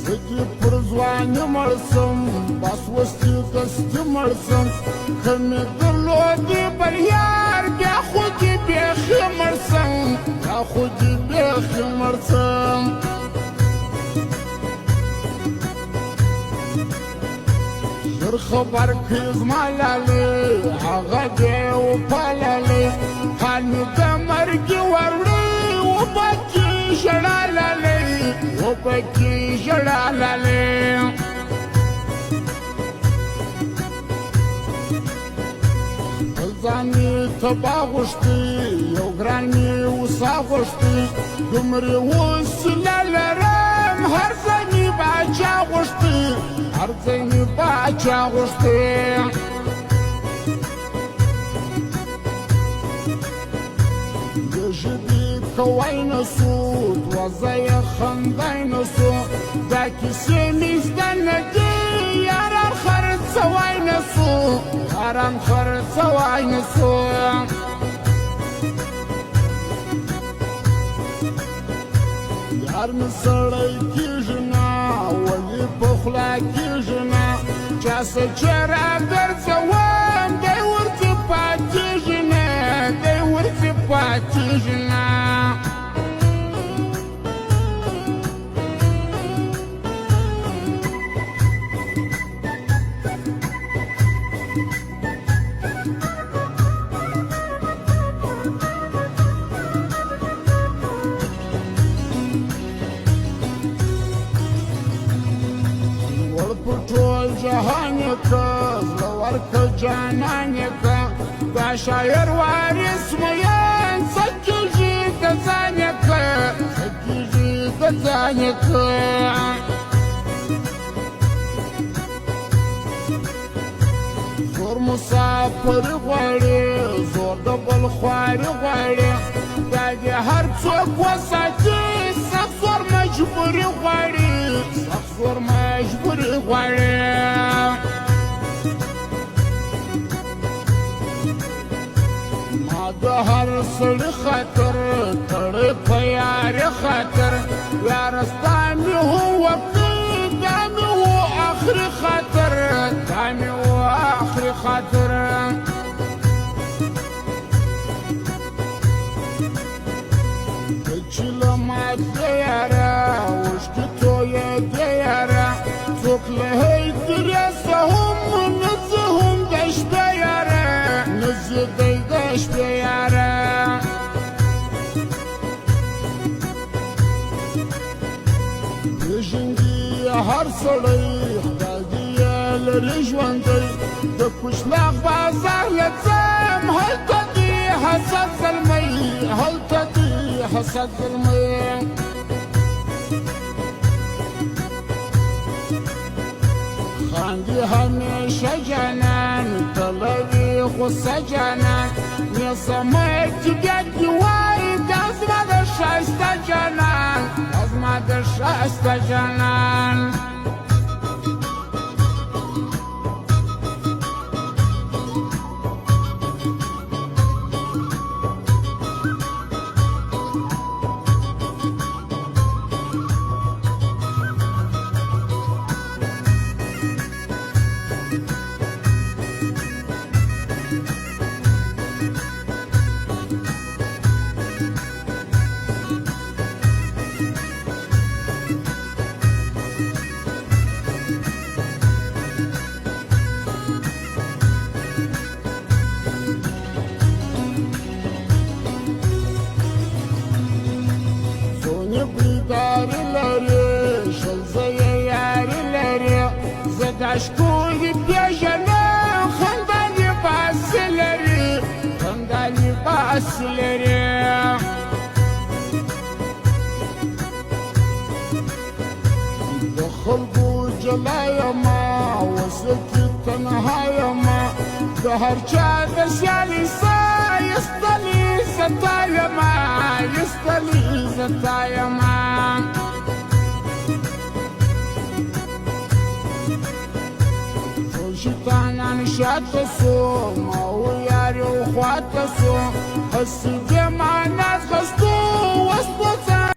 زدي برزواني مرسم بس وستي قصدي مرسم كمي قلو دي بريار بياخدي بيخي مرسم بياخدي بيخي مرسم شر خبر كيز مالالي عغدي وبالالي هاني دمرقي ورلي وبكي جلالالي وبكي جلالالي زاني تبا غشتي يو غراني وسا غشتي دمري وسلالرم هر زاني باچا غشتي هر زاني باچا غشتي يجدي كوين صوت وزي خندين صوت داكي سيميز دندي ياران خرد سواين صوت ياران خرد سواين صوت یار مسړی کیژنا ولی بخلا کیژنا چاسه چرا ګرځوم دی ورته پاتیژنا دی ورته پاتیژنا ټول جهان کا زور کا جانان کا دا شاعر وارث مېن سکیږي د ځان کا سکیږي د ځان کا زور مسافر غواړي زور د بل خواري غواړي دا د هر څوک وساتي سخت زور مجبوري غواړي سخت زور مجبوري غواړي ما د هر سړي خاطر کړی په یاري خاطر یاره ستا مې هو وکړي دا مې هو آخري خاطر دا مې هو آخري خاطر چې له ماته یاره اوښکې تویې دې یاره څوک له هیدرې څه هم نه څه هم د شپې یاره نه زه دی د شپې یاره پېژندي هر سړی خدای دې یې لري ژوندی د کوچلاغ بازار له ځم هلته دې حسد زلمی هلته دې حسد زلمی خاندي هميشه جانان طلبي غصه جانان يا سمعت جدي واي دازما د شایسته جانان دازما د شایسته جانان بیداری لري شل زه یاري لري زه د اشکو پیژنم خندا لباس لري خندا لباس لري د خلکو جلا یما وسکي تنها یما د هر چا د سیالي ساه یستلي زتا یما یستلي زتا یما شیطانان شاته سو ما ویاري وخواته سو هسې دې ما ناز غستو وسپوڅه